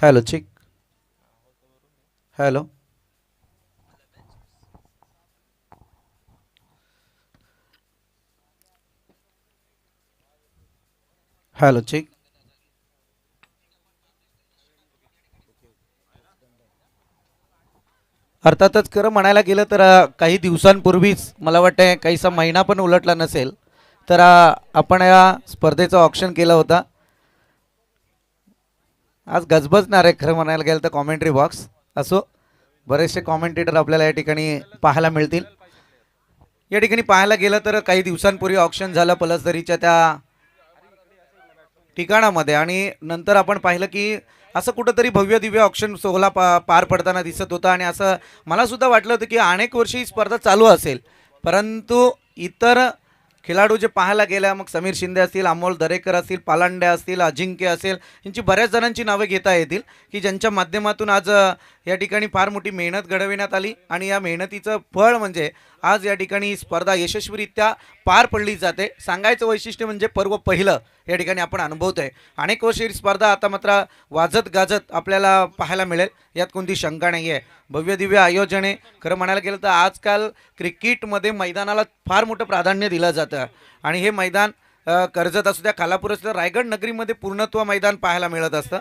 Hello चिक. Hello. Hello चिक. अर्थातच खरं म्हणायला गेलं तर काही दिवसांपूर्वीच मला वाटतं काहीसा महिना पण उलटला नसेल तर आपण या स्पर्धेचं ऑप्शन केलं होता. आज गजबजणार आहे खरं म्हणायला गेलं तर कॉमेंट्री बॉक्स. असो, बरेचसे कॉमेंटेटर आपल्याला या ठिकाणी पाहायला मिळतील. या ठिकाणी पाहायला गेलं तर काही दिवसांपूर्वी ऑप्शन झालं पलसदरीच्या त्या ठिकाणामध्ये आणि नंतर आपण पाहिलं की असं कुठंतरी भव्य दिव्य ऑप्शन सोहळा पार पडताना दिसत होता आणि असं मला सुद्धा वाटलं होतं की अनेक वर्षी ही स्पर्धा चालू असेल. परंतु इतर खेळाडू जे पाहायला गेल्या मग समीर शिंदे असतील, अमोल दरेकर असतील, पालांडे असतील, अजिंक्य असेल, यांची बऱ्याच जणांची नावे घेता येतील की ज्यांच्या माध्यमातून आज या ठिकाणी फार मोठी मेहनत घडविण्यात आली आणि या मेहनतीचं फळ म्हणजे आज या ठिकाणी ही स्पर्धा यशस्वीरित्या पार पडली जाते. सांगायचं वैशिष्ट्य म्हणजे पर्व पहिलं या ठिकाणी आपण अनुभवतोय. अनेक वर्षी ही स्पर्धा आता मात्र वाजत गाजत आपल्याला पाहायला मिळेल, यात कोणती शंका नाही आहे. भव्य दिव्य आयोजने खरं म्हणायला गेलं तर आजकाल क्रिकेटमध्ये मैदानाला फार मोठं प्राधान्य दिलं जातं आणि हे मैदान कर्जत असू द्या, खालापूर असू द्या, रायगड नगरीमध्ये पूर्णत्व मैदान पाहायला मिळत असतं.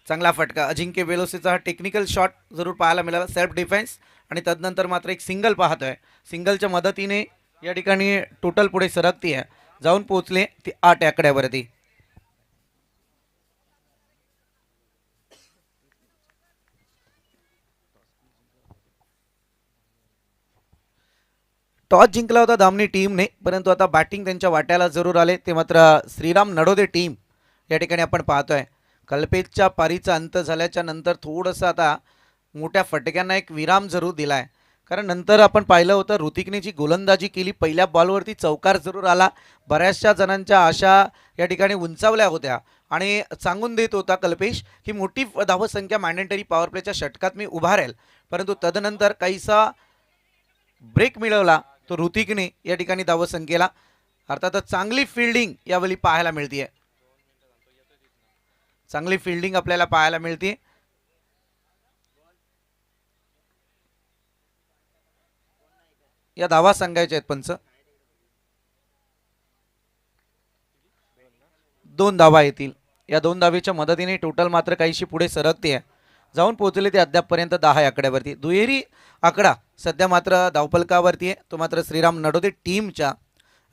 चांगला फटका अजिंक्य वेलोसीचा हा टेक्निकल शॉट जरूर पाहायला मिळाला, सेल्फ डिफेन्स आणि तदनंतर मात्र एक सिंगल पाहतोय. सिंगलच्या मदतीने या ठिकाणी टोटल पुढे सरकती आहे, जाऊन पोहोचले ती 8 आकड्यावरती. टॉस जिंकला होता धामणी टीमने, परंतु आता बॅटिंग त्यांच्या वाट्याला जरूर आले ते मात्र श्रीराम नडोदे टीम या ठिकाणी आपण पाहतोय. कल्पेशच्या पारीचा अंत झाल्याच्या नंतर थोडंसं आता मोठ्या फटक्यांना एक विराम जरूर दिलाय. कारण नंतर आपण पाहिलं होतं ऋतिकने जी गोलंदाजी केली, पहिल्या बॉलवरती चौकार जरूर आला. बऱ्याचशा जणांच्या आशा या ठिकाणी उंचावल्या होत्या आणि सांगून देत होता कल्पेश की मोठी धावसंख्या मॅन्डेटरी पॉवर प्लेच्या षटकात मी उभा राहील. परंतु तदनंतर काहीसा ब्रेक मिळवला तो ऋतिकने या ठिकाणी धावसंख्येला. अर्थातच चांगली फिल्डिंग यावेळी पाहायला मिळते, चांगली फिल्डिंग आपल्याला पाहायला मिळते. या धावा सांगायच्या आहेत पंच, 2 धावा येतील. या 2 धावेच्या मदतीने टोटल मात्र काहीशी पुढे सरकते, जाऊन पोहोचले ते अद्यापपर्यंत 10 आकड्यावरती. दुहेरी आकडा सध्या मात्र धावफलकावरती आहे, तो मात्र श्रीराम नडोदे टीमच्या.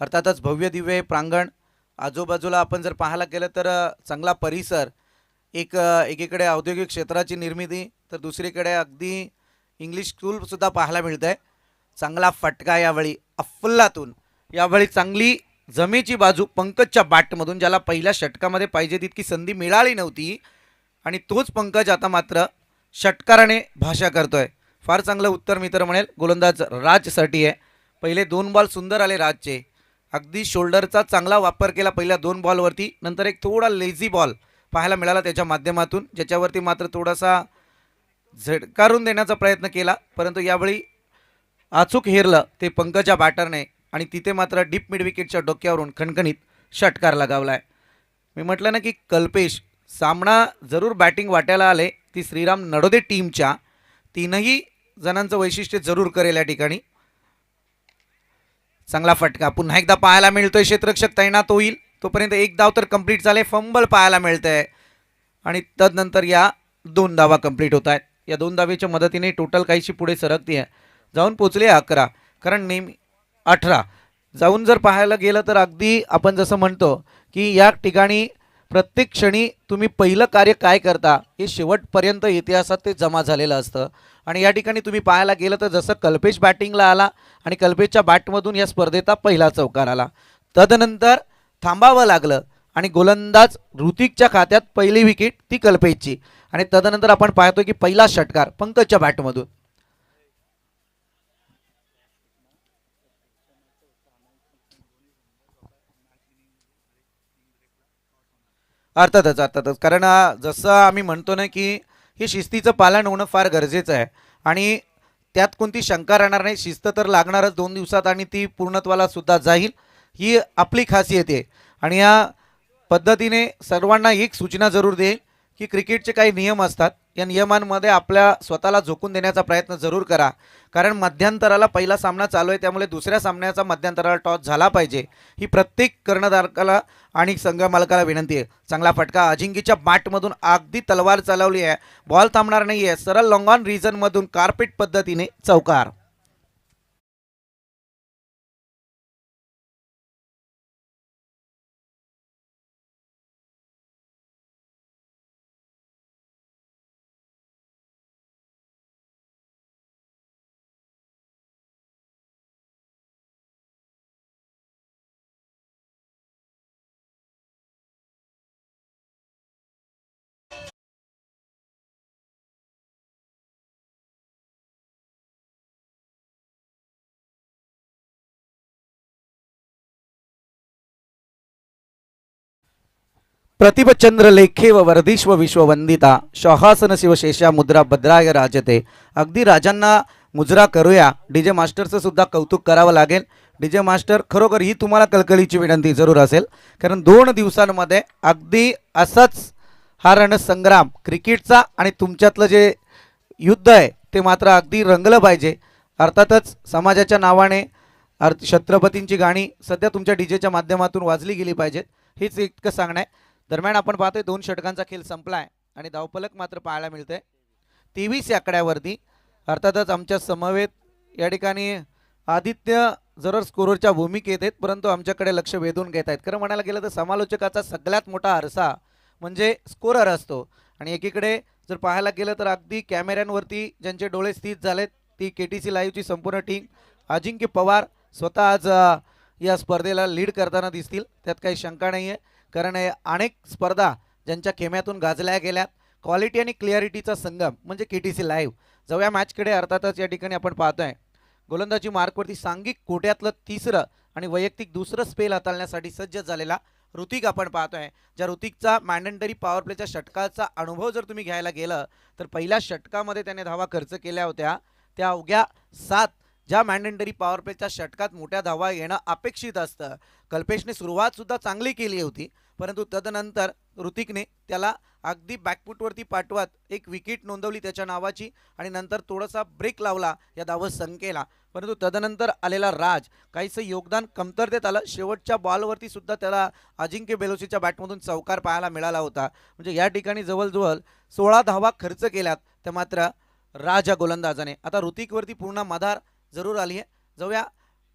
अर्थातच भव्य दिव्य प्रांगण, आजूबाजूला आपण जर पाहायला गेलं तर चांगला परिसर. एकीकडे औद्योगिक क्षेत्राची निर्मिती तर दुसरीकडे अगदी इंग्लिश स्कूलसुद्धा पाहायला मिळत आहे. चांगला फटका यावेळी अफुल्लातून, यावेळी चांगली जमेची बाजू पंकजच्या बॅटमधून, ज्याला पहिल्या षटकामध्ये पाहिजे तितकी संधी मिळाली नव्हती आणि तोच पंकज आता मात्र षटकाराने भाषा करतोय. फार चांगलं उत्तर मित्र म्हणेल गोलंदाज राजसाठी आहे. पहिले 2 बॉल सुंदर आले राजचे, अगदी शोल्डरचा चांगला वापर केला पहिल्या 2 बॉलवरती. नंतर एक थोडा लेझी बॉल पाहायला मिळाला त्याच्या माध्यमातून, ज्याच्यावरती मात्र थोडासा झटकारून देण्याचा प्रयत्न केला, परंतु यावेळी अचूक हेरलं ते पंकजच्या बॅटरने आणि तिथे मात्र डीप मिड विकेटच्या डोक्यावरून खणखणीत षटकार लगावलाय. मी म्हटलं ना की कल्पेश सामना जरूर बॅटिंग वाट्याला आले ती श्रीराम नडोदे टीमच्या. 3ही जणांचं वैशिष्ट्य जरूर करेल या ठिकाणी. चांगला फटका पुन्हा एकदा पाहायला मिळतोय, क्षेत्ररक्षक तैनात होईल तोपर्यंत 1 धाव तर कंप्लीट झाले. फंबल पाहायला मिळतंय आणि तदनंतर या 2 धावा कंप्लीट होत आहेत. या 2 धावेच्या मदतीने टोटल काहीशी पुढे सरकती आहे, जाऊन पोचले 11. कारण नेहमी 18 जाऊन जर पाहायला गेलं तर अगदी आपण जसं म्हणतो की या ठिकाणी प्रत्येक क्षणी तुम्ही पहिलं कार्य काय करता हे शेवटपर्यंत इतिहासात ते जमा झालेलं असतं. आणि या ठिकाणी तुम्ही पाहायला गेलं तर जसं कल्पेश बॅटिंगला आला आणि कल्पेशच्या बॅटमधून या स्पर्धेचा पहिला चौकार आला, तदनंतर थांबावं लागलं आणि गोलंदाज ऋतिकच्या खात्यात पहिली विकेट ती कल्पेशची आणि तदनंतर आपण पाहतो की पहिला षटकार पंकजच्या बॅटमधून. अर्थातच कारण जसं आम्ही म्हणतो ना की हे शिस्तीचं पालन होणं फार गरजेचं आहे आणि त्यात कोणती शंका राहणार नाही. शिस्त तर लागणारच 2 दिवसात आणि ती पूर्णत्वाला सुद्धा जाईल, ही आपली खासियत आहे. आणि या पद्धतीने सर्वांना एक सूचना जरूर देईल की क्रिकेटचे काही नियम असतात, या नियमांमध्ये आपल्या स्वतःला झोकून देण्याचा प्रयत्न जरूर करा. कारण मध्यंतराला पहिला सामना चालू आहे, त्यामुळे दुसऱ्या सामन्याचा मध्यंतराला टॉस झाला पाहिजे, ही प्रत्येक कर्णधाराला आणि संघ मालकाला विनंती आहे. चांगला फटका अजिंक्यच्या बॅटमधून अगदी तलवार चालवली आहे, बॉल थांबणार नाही आहे, सरळ लॉंग ऑन रिजनमधून कार्पेट पद्धतीने चौकार. प्रतिभचंद्र लेखे व वर्धिष्व विश्ववंदिता शहासन शिवशेषा मुद्रा भद्राय राजते. अगदी राजांना मुजरा करूया. डीजे मास्टरचं सुद्धा कौतुक करावं लागेल. डीजे मास्टर खरोखर ही तुम्हाला कळकळीची विनंती जरूर असेल, कारण 2 दिवसांमध्ये अगदी असाच हा रणसंग्राम क्रिकेटचा आणि तुमच्यातलं जे युद्ध आहे ते मात्र अगदी रंगलं पाहिजे. अर्थातच समाजाच्या नावाने छत्रपतींची गाणी सध्या तुमच्या डीजेच्या माध्यमातून वाजली गेली पाहिजेत, हेच इतकं सांगणं आहे. दरम्यान आपण पाहतोय 2 षटकांचा खेळ संपलाय आणि धावफलक मात्र पाहायला मिळतंय 23 या आकड्यावरती. अर्थातच आमच्या समवेत या ठिकाणी आदित्य जरूर स्कोररच्या भूमिकेत आहेत, परंतु आमच्याकडे लक्ष वेधून घेत आहेत. खरं म्हणायला गेलं तर समालोचकाचा सगळ्यात मोठा आरसा म्हणजे स्कोरर असतो, आणि एकीकडे जर पाहायला गेलं तर अगदी कॅमेऱ्यांवरती ज्यांचे डोळे स्थित झालेत ती KTC लाईव्हची संपूर्ण टीम. अजिंक्य पवार स्वतः आज या स्पर्धेला लीड करताना दिसतील, त्यात काही शंका नाही आहे. कारण अनेक स्पर्धा ज्यांच्या खेम्यातून गाजल्या गेल्यात, क्वालिटी आणि क्लिअरिटीचा संगम म्हणजे KTC लाईव्ह. जाऊया मॅचकडे. अर्थातच या ठिकाणी आपण पाहतोय गोलंदाजी मार्कवरती सांघिक कोट्यातलं 3रं आणि वैयक्तिक 2रं स्पेल हाताळण्यासाठी सज्ज झालेला ऋतिक आपण पाहतोय. ज्या ऋतिकचा मॅन्डेटरी पॉवर प्लेच्या षटकाचा अनुभव जर तुम्ही घ्यायला गेलं तर पहिल्या षटकामध्ये त्याने धावा खर्च केल्या होत्या त्या अवघ्या 7. ज्या मॅन्डेटरी पॉवर प्लेच्या षटकात मोठ्या धावा येणं अपेक्षित असतं. कल्पेशने सुरुवात सुद्धा चांगली केली होती, परंतु तदनंतर ऋतिकने त्याला अगदी बॅकफुटवरती पाठवत एक विकेट नोंदवली त्याच्या नावाची, आणि नंतर थोडासा ब्रेक लावला या धावसंख्येला. परंतु तदनंतर आलेला राज काहीसं योगदान कमतरतेत आलं. शेवटच्या बॉलवरती सुद्धा त्याला अजिंक्य बेलोसीच्या बॅटमधून चौकार पाहायला मिळाला होता. म्हणजे या ठिकाणी जवळजवळ 16 धावा खर्च केल्यात त्या मात्र राज या गोलंदाजाने. आता ऋतिकवरती पूर्ण मधार जरूर आली आहे. जाऊया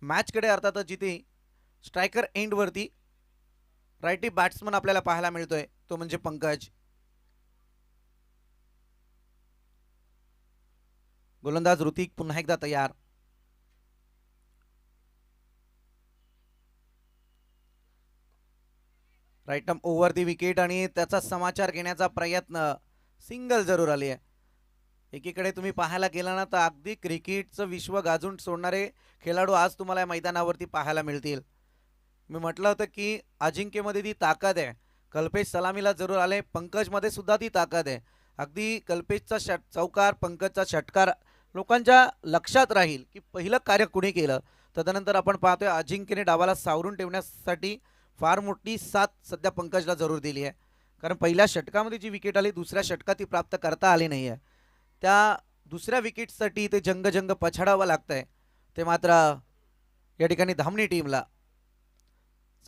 मॅचकडे. अर्थातच जिथे स्ट्रायकर एंडवरती रायटी बॅट्समन आपल्याला पाहायला मिळतोय तो म्हणजे पंकज. गोलंदाज ऋतिक पुन्हा एकदा तयार. Right arm over the wicket आणि त्याचा समाचार घेण्याचा प्रयत्न. सिंगल जरूर आली आहे. एकीकडे तुम्ही पाहायला गेला ना तर अगदी क्रिकेटचं विश्व गाजून सोडणारे खेळाडू आज तुम्हाला या मैदानावरती पाहायला मिळतील. मी म्हटलं होतं की अजिंक्यमध्ये ती ताकद आहे. कल्पेश सलामीला जरूर आले, पंकजमध्ये सुद्धा ती ताकद आहे. अगदी कल्पेशचा चौकार, पंकजचा षटकार लोकांच्या लक्षात राहील की पहिलं कार्य कुणी केलं. तदनंतर आपण पाहतोय अजिंक्यने डावाला सावरून ठेवण्यासाठी फार मोठी साथ सध्या पंकजला जरूर दिली आहे. कारण पहिल्या षटकामध्ये जी विकेट आली दुसऱ्या षटकात ती प्राप्त करता आली नाही आहे. त्या दुसऱ्या विकेटसाठी ते जंग पछाडावं लागतंय. ते मात्र या ठिकाणी धामणी टीमला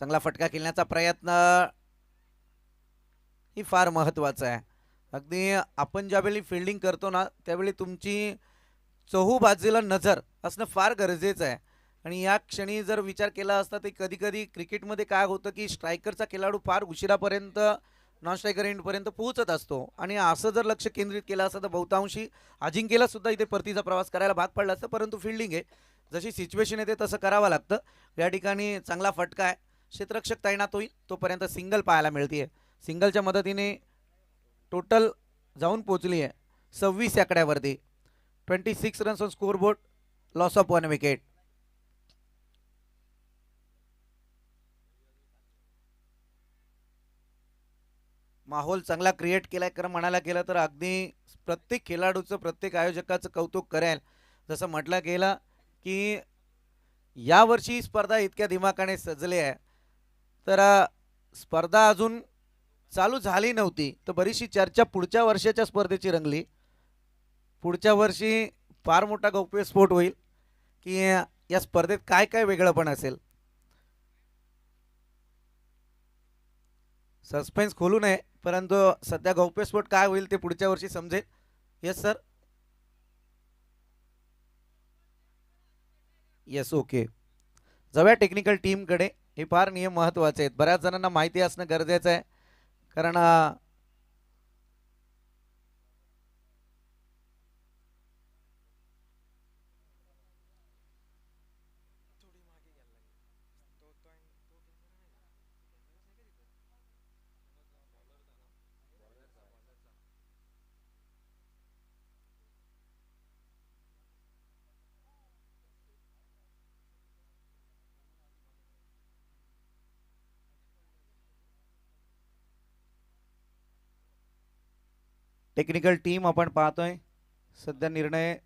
चांगला फटका खेळण्याचा प्रयत्न ही फार महत्त्वाचं आहे. अगदी आपण ज्यावेळी फिल्डिंग करतो ना त्यावेळी तुमची चहू बाजूला नजर असणं फार गरजेचं आहे. आणि या क्षणी जर विचार केला असता तर कधी कधी क्रिकेटमध्ये काय होतं की स्ट्रायकरचा खेळाडू फार उशिरापर्यंत नॉन स्ट्रायकर एंडपर्यंत पोहोचत असतो, आणि असं जर लक्ष केंद्रित केलं असतं तर बहुतांशी अजिंक्यला सुद्धा इथे परतीचा प्रवास करायला भाग पडला असतं. परंतु फिल्डिंग आहे, जशी सिच्युएशन येते तसं करावं लागतं. या ठिकाणी चांगला फटका आहे. क्षेत्ररक्षक तैनात होईल तोपर्यंत सिंगल पाहायला मिळते. सिंगलच्या मदतीने टोटल जाऊन पोहोचली आहे 26 या आकड्यावरती. 26 runs on scoreboard, loss of 1 wicket. माहोल चांगला क्रिएट केलाय. खरं म्हणायला गेलं तर अगदी प्रत्येक खेळाडूचं, प्रत्येक आयोजकाचं कौतुक करेल. जसं म्हटलं गेलं की यावर्षी स्पर्धा इतक्या दिमाखाने सजली आहे तर स्पर्धा अजून चालू झाली नव्हती तर बरीचशी चर्चा पुढच्या वर्षाच्या स्पर्धेची रंगली. पुढच्या वर्षी फार मोठा गौप्यस्फोट होईल की या स्पर्धेत काय काय वेगळं पण असेल. सस्पेन्स खोलू नये, परंतु सध्या गौप्यस्फोट काय होईल ते पुढच्या वर्षी समजेल. Yes sir. Yes okay. जाऊया टेक्निकल टीमकडे. हे फार नियम महत्त्वाचे आहेत, बऱ्याच जणांना माहिती असणं गरजेचं आहे. कारण टेक्निकल टीम आपण पाहतोय सध्या निर्णय.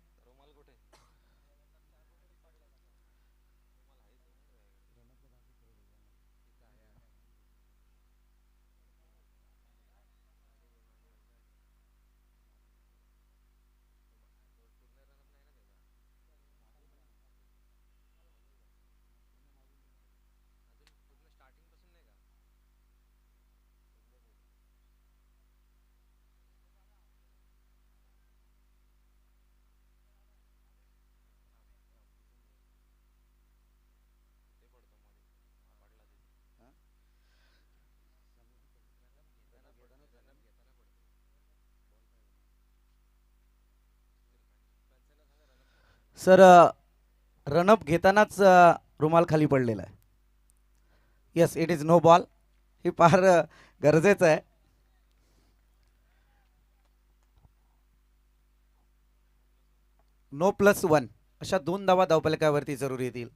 सर रनअप घेतानाच रुमाल खाली पडलेला आहे. Yes it is no ball. हे फार गरजेचं आहे. नो प्लस वन अशा 2 धावा धावफलकावरती जरूर येतील.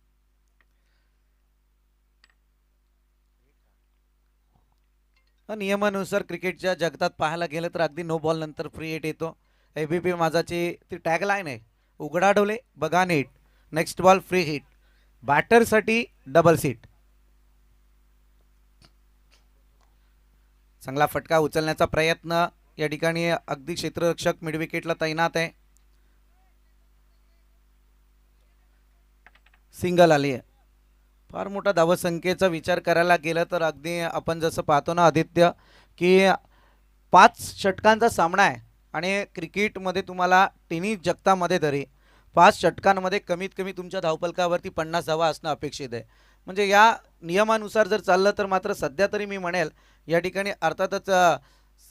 नियमानुसार क्रिकेटच्या जगतात पाहायला गेलं तर अगदी नो बॉल नंतर फ्री हिट येतो. एबीपी माझाची ती टॅगलाईन आहे, उघडा डोले बघा नेट, नेक्स्ट बॉल फ्री हिट, बॅटरसाठी डबल सीट. चांगला फटका उचलण्याचा प्रयत्न या ठिकाणी अगदी क्षेत्ररक्षक मिड विकेटला तैनात आहे. सिंगल आली आहे. फार मोठा धावसंख्येचा विचार करायला गेलं तर अगदी आपण जसं पाहतो ना आदित्य की 5 षटकांचा सामना आहे आणि क्रिकेटमध्ये तुम्हाला टेनिस जगतामध्ये तरी 5 षटकांमध्ये कमीत कमी तुमच्या धावफलकावरती 50 धावा असणं अपेक्षित आहे. म्हणजे या नियमानुसार जर चाललं तर मात्र सध्या तरी मी म्हणेल या ठिकाणी अर्थातच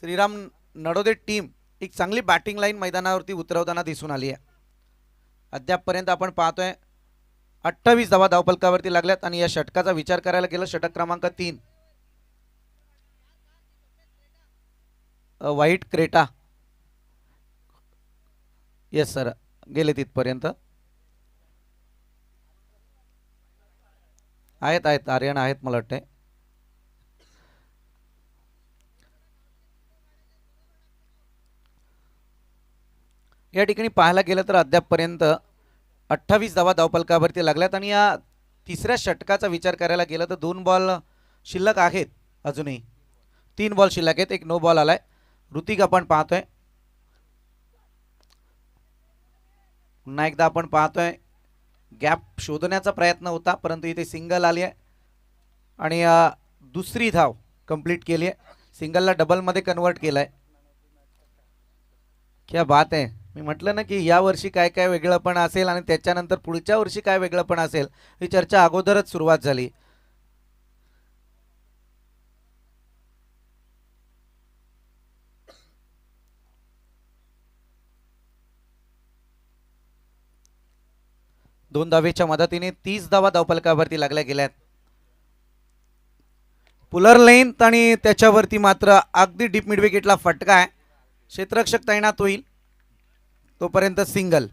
श्रीराम नडोदे टीम एक चांगली बॅटिंग लाईन मैदानावरती उतरवताना दिसून आली आहे. अद्यापपर्यंत आपण पाहतोय 28 धावा धावफलकावरती लागल्यात आणि या षटकाचा विचार करायला गेलं षटक क्रमांक 3 व्हाईट क्रेटा. येस सर गेले तिथपर्यंत. आहेत आर्यन आहेत मला वाटते. या ठिकाणी पाहायला गेलं तर अद्यापपर्यंत 28 धावा धावफलकावरती लागल्यात आणि या तिसऱ्या षटकाचा विचार करायला गेलं तर 2 बॉल शिल्लक आहेत. अजूनही 3 बॉल शिल्लक आहेत. एक नो बॉल आलाय. ऋतिक आपण पाहतोय. पुन्हा एकदा आपण पाहतोय गॅप शोधण्याचा प्रयत्न होता परंतु इथे सिंगल आली आहे आणि दुसरी धाव कंप्लीट केली आहे. सिंगलला डबलमध्ये कन्वर्ट केलं आहे. क्या बात आहे. मी म्हटलं ना की या वर्षी काय काय वेगळं पण असेल आणि त्याच्यानंतर पुढच्या वर्षी काय वेगळं पण असेल ही चर्चा अगोदरच सुरुवात झाली. दोन धावेच्या मदतीने 30 धावा धावफलकावरती लागल्या गेल्यात. पुलर लेंथ आणि त्याच्यावरती मात्र अगदी डीप मिड विकेटला फटका आहे. क्षेत्ररक्षक तैनात होईल तोपर्यंत सिंगल.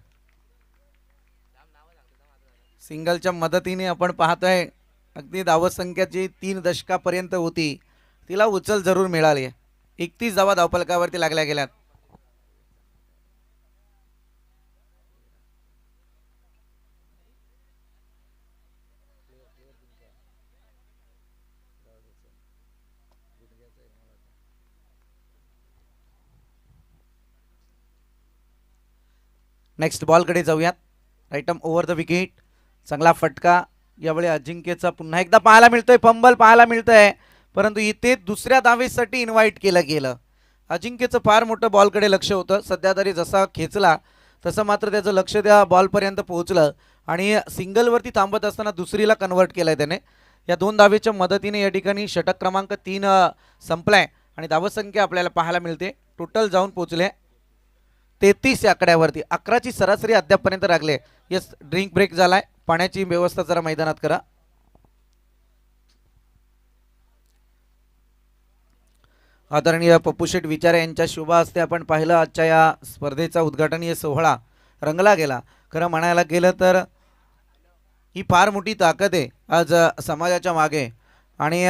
सिंगलच्या मदतीने आपण पाहतोय अगदी धावसंख्या जी 3 दशकापर्यंत होती तिला उचल जरूर मिळाली. 31 धावा धावफलकावरती लागल्या गेल्यात. नेक्स्ट बॉलकडे जाऊयात. राईटम ओव्हर द विकेट. चांगला फटका यावेळी अजिंक्यचा पुन्हा एकदा पाहायला मिळतोय. फंबल पाहायला मिळतंय, परंतु इथे दुसऱ्या धावेसाठी इन्व्हाइट केलं गेलं. अजिंक्यचं फार मोठं बॉलकडे लक्ष होतं. सध्या तरी जसा खेचला तसं मात्र त्याचं लक्ष त्या बॉलपर्यंत पोहोचलं आणि सिंगलवरती थांबत असताना दुसरीला कन्वर्ट केलंय त्याने. या 2 धावेच्या मदतीने या ठिकाणी षटक क्रमांक 3 संपलाय आणि धावसंख्या आपल्याला पाहायला मिळते. टोटल जाऊन पोहोचले 33 या आकड्यावरती. 11ची सरासरी अद्यापपर्यंत लागले. यस, ड्रिंक ब्रेक झालाय. पाण्याची व्यवस्था जरा मैदानात करा. आदरणीय पप्पूशेठ विचारे यांच्या शुभ हस्ते आपण पाहिलं आजच्या या स्पर्धेचा उद्घाटनीय सोहळा रंगला गेला. खरं म्हणायला गेलं तर ही फार मोठी ताकद आहे आज समाजाच्या मागे आणि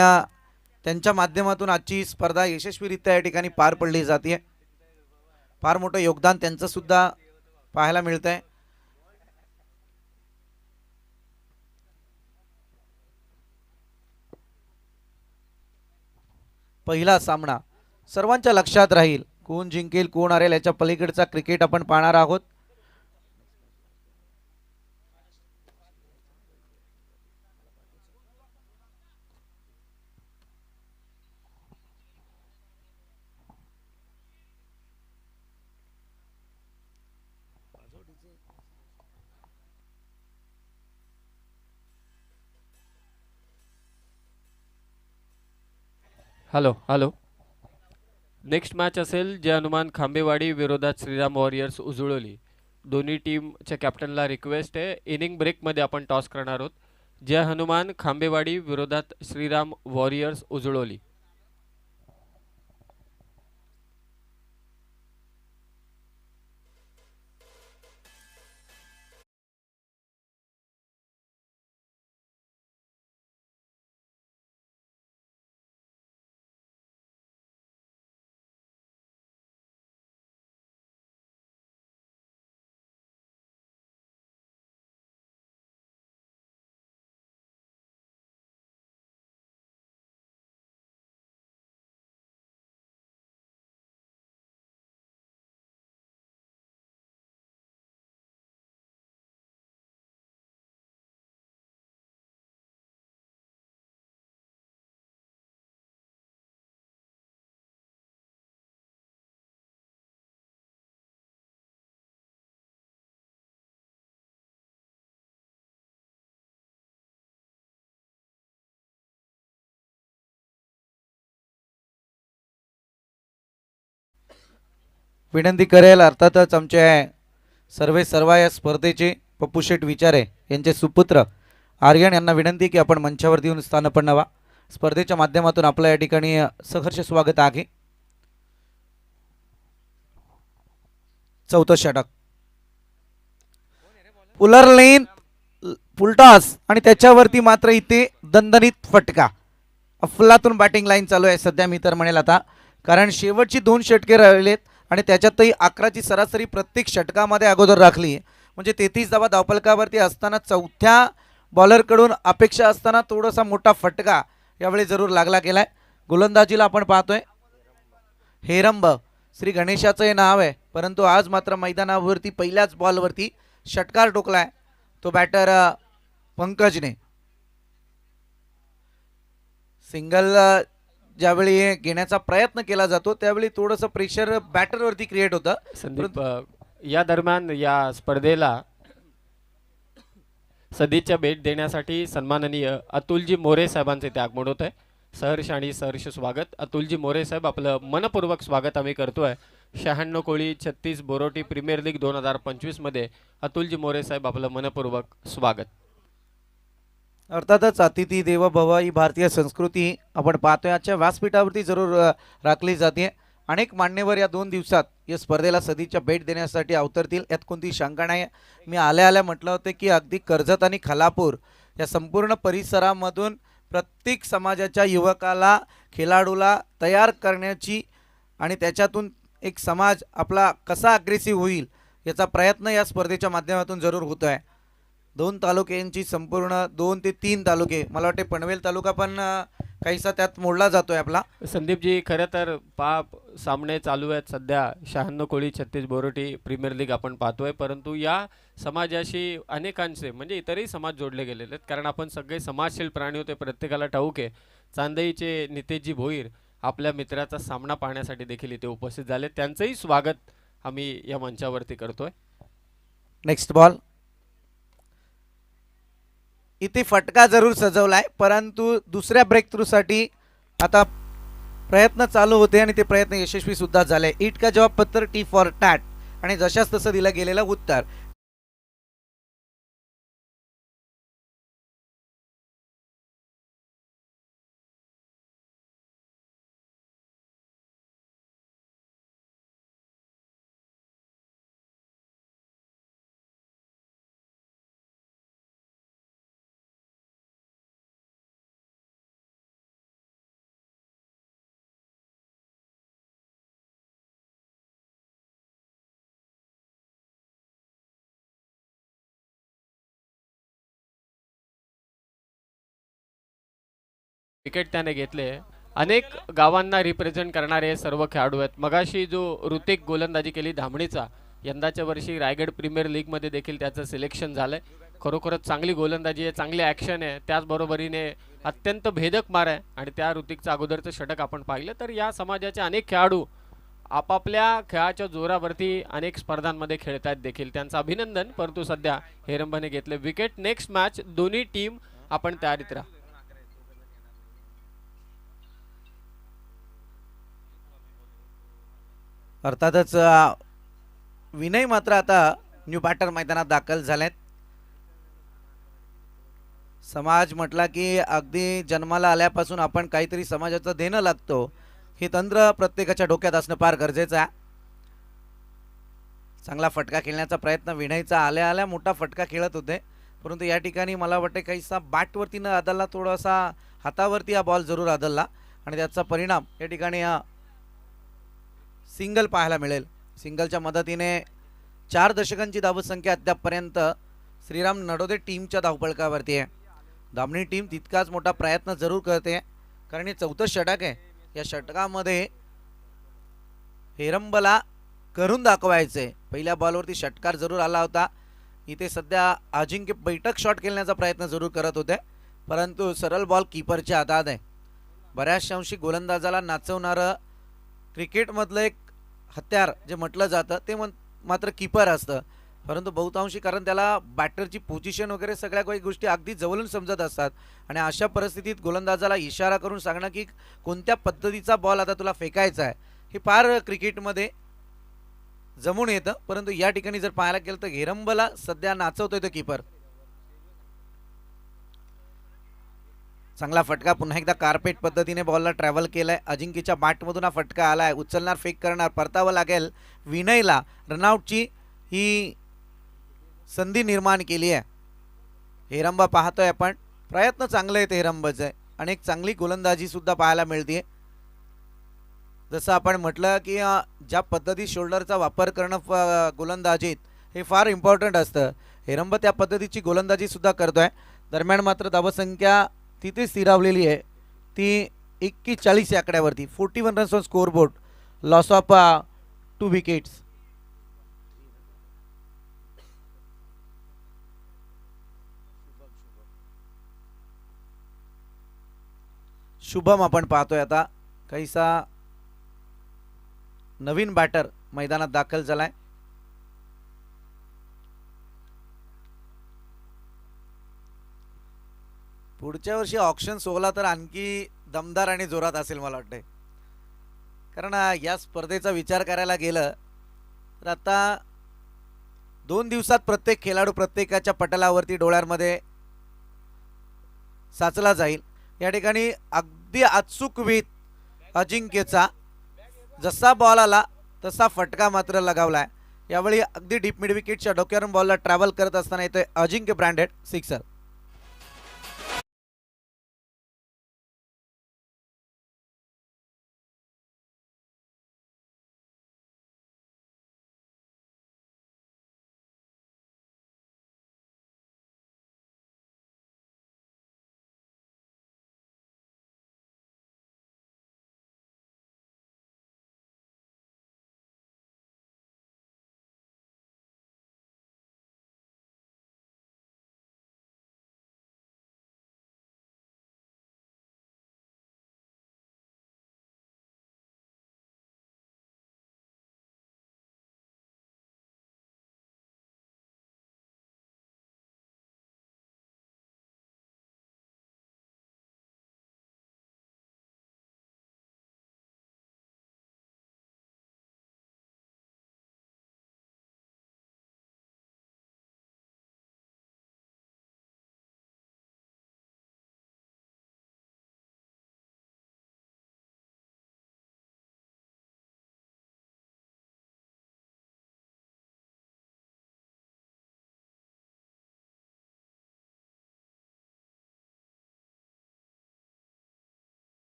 त्यांच्या माध्यमातून आजची स्पर्धा यशस्वीरित्या या ठिकाणी पार पडली जाते. फार मोठं योगदान त्यांचं सुद्धा पाहायला मिळतंय. पहिला सामना सर्वांच्या लक्षात राहील. कोण जिंकेल कोण हरेल याच्या पलीकडचा क्रिकेट आपण पाहणार आहोत. Hello hello. नेक्स्ट मॅच असेल जय हनुमान खांबेवाडी विरोधात श्रीराम वॉरियर्स उजळोली. दोन्ही टीमच्या कॅप्टनला रिक्वेस्ट आहे, इनिंग ब्रेकमध्ये आपण टॉस करणार आहोत. जय हनुमान खांबेवाडी विरोधात श्रीराम वॉरियर्स उजळोली. विनंती करेल अर्थातच आमचे सर्व या स्पर्धेचे पप्पूशेठ विचारे यांचे सुपुत्र आर्यन यांना विनंती की आपण मंचावरती येऊन स्थानपन्न व्हा. स्पर्धेच्या माध्यमातून आपलं या ठिकाणी सहर्ष स्वागत आहे. चौथं षटक पुलर लेन फुलटॉस आणि त्याच्यावरती मात्र इथे दणदणीत फटका. अफलातून बॅटिंग लाईन चालू आहे सध्या मी तर म्हणेल आता, कारण शेवटची 2 षटके राहिलेत आणि त्याच्यातही 11ची सरासरी प्रत्येक षटकामध्ये अगोदर राखली. म्हणजे 33 धावा धावफलकावरती असताना चौथ्या बॉलरकडून अपेक्षा असताना थोडासा मोठा फटका यावेळी जरूर लागला गेलाय. गोलंदाजीला आपण पाहतोय हेरंब श्री गणेशाचं हे नाव आहे, परंतु आज मात्र मैदानावरती पहिल्याच बॉलवरती षटकार टोकलाय तो बॅटर पंकजने. सिंगल ज्यावेळी घेण्याचा प्रयत्न केला जातो त्यावेळी थोडंसं प्रेशर बॅटरवरती क्रिएट होतं. संदीप, या दरम्यान या स्पर्धेला सदिच्छा भेट देण्यासाठी सन्माननीय अतुलजी मोरे साहेबांचे ते आगमन होत आहे. सहर्ष आणि सहर्ष स्वागत. अतुलजी मोरे साहेब, आपलं मनपूर्वक स्वागत आम्ही करतोय. 96 कोळी 36 बोरोटी प्रीमियर लीग 2025 मध्ये अतुलजी मोरे साहेब आपलं मनपूर्वक स्वागत. अर्थातच अतिथी देवो भव ही भारतीय संस्कृती आपण पाहतोय आजच्या व्यासपीठावरती जरूर राखली जाते. अनेक मान्यवर या 2 दिवसात या स्पर्धेला सदिच्छा भेट देण्यासाठी अवतरतील, यात कोणती शंका नाही. मी आल्या म्हटलं होतं की अगदी कर्जत आणि खालापूर या संपूर्ण परिसरामधून प्रत्येक समाजाच्या युवकाला खेळाडूला तयार करण्याची आणि त्याच्यातून एक समाज आपला कसा अग्रेसिव्ह होईल याचा प्रयत्न या स्पर्धेच्या माध्यमातून जरूर होतो आहे. 2 तालुक्यांची संपूर्ण 2 ते 3 तालुके, मला वाटते पनवेल तालुका पण काहीसा त्यात मोडला जातोय आपला. संदीपजी, खरं तर सामने चालू आहेत सध्या. 96 कोळी 36 बोरोटी प्रीमियर लीग आपण पाहतोय, परंतु या समाजाशी अनेकांचे म्हणजे इतरही समाज जोडले गेलेले आहेत, कारण आपण सगळे समाजशील प्राणी होते, प्रत्येकाला ठाऊक आहे. चांदईचे नितेशजी भोईर आपल्या मित्राचा सामना पाहण्यासाठी देखील इथे उपस्थित झाले. त्यांचंही स्वागत आम्ही या मंचावरती करतोय. Next ball. इथे फटका जरूर सजवलाय, परंतु दुसऱ्या ब्रेक थ्रूसाठी आता प्रयत्न चालू होते आणि ते प्रयत्न यशस्वी सुद्धा झाले. इट का जवाब पत्तर टी फॉर टॅट आणि जशाच तसं दिलं गेलेलं उत्तर. विकेट त्याने घेतले. अनेक गावांना रिप्रेझेंट करणारे सर्व खेळाडू आहेत. मगाशी जो ऋतिक गोलंदाजी केली धामणीचा, यंदाच्या वर्षी रायगड प्रीमियर लीगमध्ये देखील त्याचं सिलेक्शन झालंय. खरोखरच चांगली गोलंदाजी आहे, चांगली ॲक्शन आहे, त्याचबरोबरीने अत्यंत भेदक मार आहे. आणि त्या ऋतिकचं अगोदरचं षटक आपण पाहिलं तर या समाजाचे अनेक खेळाडू आपापल्या खेळाच्या जोरावरती अनेक स्पर्धांमध्ये खेळत आहेत देखील. त्यांचं अभिनंदन. परंतु सध्या हेरंबाने घेतले विकेट. नेक्स्ट मॅच दोन्ही टीम आपण तयारीत राहा. अर्थातच विनय मात्र आता न्यू बॅटर मैदानात दाखल झालेत. समाज म्हटला की अगदी जन्माला आल्यापासून आपण काहीतरी समाजाचं देणं लागतो, हे तंत्र प्रत्येकाच्या डोक्यात असणं फार गरजेचं आहे. चांगला फटका खेळण्याचा प्रयत्न विनयचा आल्या आल्या मोठा फटका खेळत होते, परंतु या ठिकाणी मला वाटते काहीसा बॅटवरती न आदलला, थोडासा हातावरती हा बॉल जरूर आदलला आणि त्याचा परिणाम या ठिकाणी सिंगल पाहायला मिळेल. सिंगलच्या मदतीने 4 दशकांची धावसंख्या अद्यापपर्यंत श्रीराम नडोदे टीमच्या धावपळकावरती आहे. धामणी टीम तितकाच मोठा प्रयत्न जरूर करते, कारण हे 4थं षटक आहे. या षटकामध्ये हेरंबला करून दाखवायचे. पहिल्या बॉलवरती षटकार जरूर आला होता. इथे सध्या अजिंक्य बैठक शॉट खेळण्याचा प्रयत्न जरूर करत होते, परंतु सरळ बॉल कीपरच्या हातात आहे. बऱ्याचशा अंशी गोलंदाजाला नाचवणारं क्रिकेटमधलं एक हत्यार जे म्हटलं जातं ते मात्र कीपर असतं, परंतु बहुतांशी कारण त्याला बॅटरची पोझिशन वगैरे सगळ्या काही गोष्टी अगदी जवळून समजत असतात आणि अशा परिस्थितीत गोलंदाजाला इशारा करून सांगणं की कोणत्या पद्धतीचा बॉल आता तुला फेकायचा आहे, हे फार क्रिकेटमध्ये जमून येतं. परंतु या ठिकाणी जर पाहायला गेलं तर हेरंबला सध्या नाचवतोय तो कीपर. चांगला फटका पुन्हा एकदा कार्पेट पद्धतीने बॉलला ट्रॅव्हल केलाय. अजिंक्यच्या बॅटमधून हा फटका आलाय. उचलणार, फेक करणार, परतावं लागेल विनयला. रनआउटची ही संधी निर्माण केली आहे. हेरंबा पाहतोय आपण, प्रयत्न चांगले आहेत हेरंबाचे. अनेक चांगली गोलंदाजी सुद्धा पाहायला मिळते. जसं आपण म्हटलं की ज्या पद्धती शोल्डरचा वापर करणं गोलंदाजीत हे फार इम्पॉर्टंट असतं. हेरंबा त्या पद्धतीची गोलंदाजी सुद्धा करतोय. दरम्यान मात्र धावसंख्या तिथे स्थिरावलेली आहे, ती 41 या आकड्यावरती. 41 runs on score board. Loss of 2 wickets. Shubham आपण पाहतोय आता, काहीसा नवीन बॅटर मैदानात दाखल झालाय. पुढच्या वर्षी ऑक्शन सोहळा तर आणखी दमदार आणि जोरात असेल मला वाटते, कारण या स्पर्धेचा विचार करायला गेलं तर आता 2 दिवसात प्रत्येक खेळाडू प्रत्येकाच्या पटलावरती डोळ्यांमध्ये साचला जाईल. या ठिकाणी अगदी अचूक वेध अजिंक्यचा, जसा बॉल आला तसा फटका मात्र लगावलाय. यावेळी अगदी डीप मिड विकेटच्या डोक्यावरून बॉलला ट्रॅव्हल करत असताना येतोय अजिंक्य ब्रँडेड सिक्सर.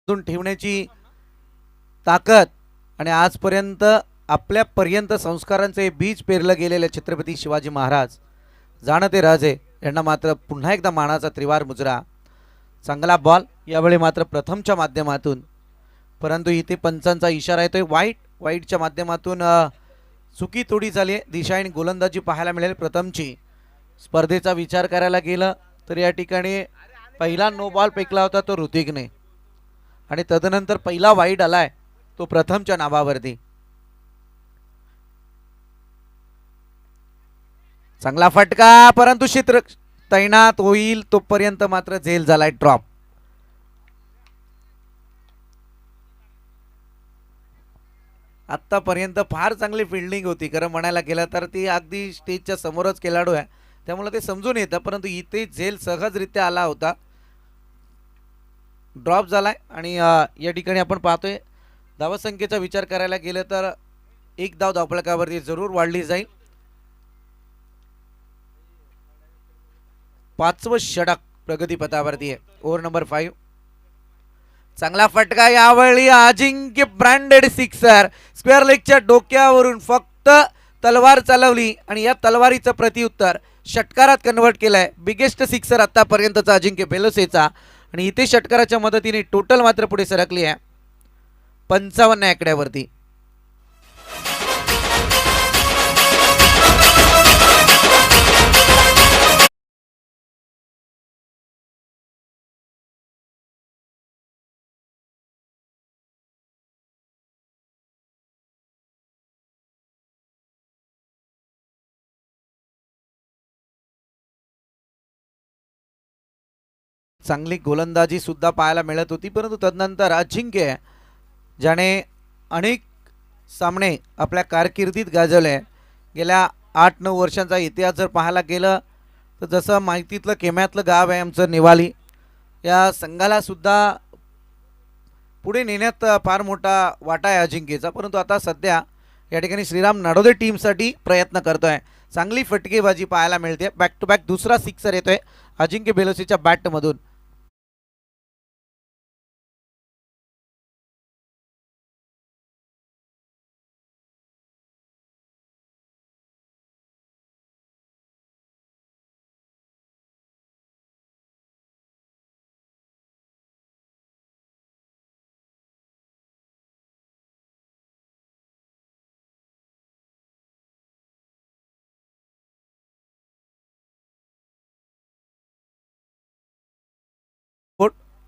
ठेवण्याची ताकद आणि आजपर्यंत आपल्यापर्यंत संस्कारांचे हे बीज पेरलं गेलेले छत्रपती शिवाजी महाराज जाणते राजे यांना मात्र पुन्हा एकदा मानाचा त्रिवार मुजरा. चांगला बॉल यावेळी मात्र प्रथमच्या माध्यमातून, परंतु इथे पंचांचा इशारा येतोय वाईटच्या माध्यमातून चुकी तोडी झाली. दिशा आणि गोलंदाजी पाहायला मिळेल प्रथमची. स्पर्धेचा विचार करायला गेलं तर या ठिकाणी पहिला नो बॉल फेकला होता तो ऋतिकने आणि तदनंतर पहिला वाईट आलाय तो प्रथमच्या नावावरती. चांगला फटका, परंतु क्षेत्र तैनात होईल तोपर्यंत मात्र झेल झालाय ड्रॉप. आतापर्यंत फार चांगली फिल्डिंग होती खरं म्हणायला गेलं तर, ती अगदी स्टेजच्या समोरच खेळाडू आहे त्यामुळे ते समजून येतं, परंतु इथे झेल सहजरित्या आला होता, ड्रॉप झालाय. आणि या ठिकाणी आपण पाहतोय धावसंख्येचा विचार करायला गेलं तर एक धाव धावफलकावरती जरूर वाढली जाईल. 5वं षटक प्रगतीपथावरती आहे. Over number 5. चांगला फटका यावेळी अजिंक्य ब्रँडेड सिक्सर. स्क्वेअर लेगच्या डोक्यावरून फक्त तलवार चालवली आणि या तलवारीचं प्रतिउत्तर षटकारात कन्वर्ट केलंय. बिगेस्ट सिक्सर आतापर्यंतचा अजिंक्य बेलोसेचा आणि इथे षटकाराच्या मदतीने टोटल मात्र पुढे सरकली आहे 55 आकड्यावरती. चांगली गोलंदाजी सुद्धा पाहायला मिळत होती, परंतु तदनंतर अजिंक्य ज्याने अनेक सामने आपल्या कारकिर्दीत गाजवले, गेल्या 8-9 वर्षांचा इतिहास जर पाहायला गेलं तर जसं माहितीतलं केम्यातलं गाव आहे आमचं निवाली, या संघाला सुद्धा पुढे नेण्यात फार मोठा वाटा आहे अजिंक्यचा. परंतु आता सध्या या ठिकाणी श्रीराम नडोदे टीमसाठी प्रयत्न करतोय. चांगली फटकेबाजी पाहायला मिळते. बॅक टू बॅक दुसरा सिक्सर येतोय अजिंक्य बेलोसीच्या बॅटमधून.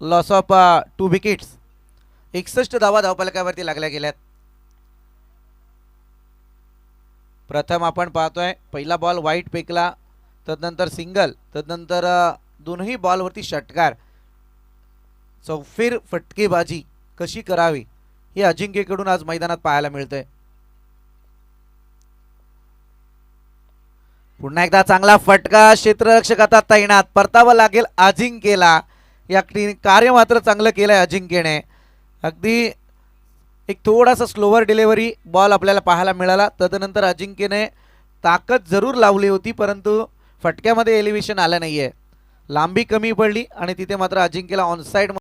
Loss of 2 wickets. 61 धावा धावफलकावरती लागल्या गेल्यात. प्रथम आपण पाहतोय पहिला बॉल वाईट फेकला, तदनंतर सिंगल, तदनंतर दोनही बॉलवरती षटकार. चौफेर फटकेबाजी कशी करावी हे अजिंक्यकडून आज मैदानात पाहायला मिळतंय. पुन्हा एकदा चांगला फटका, क्षेत्ररक्षक आता तैनात, परतावं लागेल अजिंक्यला. या कार्य मात्र चांगलं केलंय अजिंक्यने. अगदी एक थोडासा स्लोवर डिलिव्हरी बॉल आपल्याला पाहायला मिळाला. तदनंतर अजिंक्यने ताकद जरूर लावली होती, परंतु फटक्यामध्ये एलिव्हेशन आलं नाहीये, लांबी कमी पडली आणि तिथे मात्र अजिंक्यला ऑनसाइड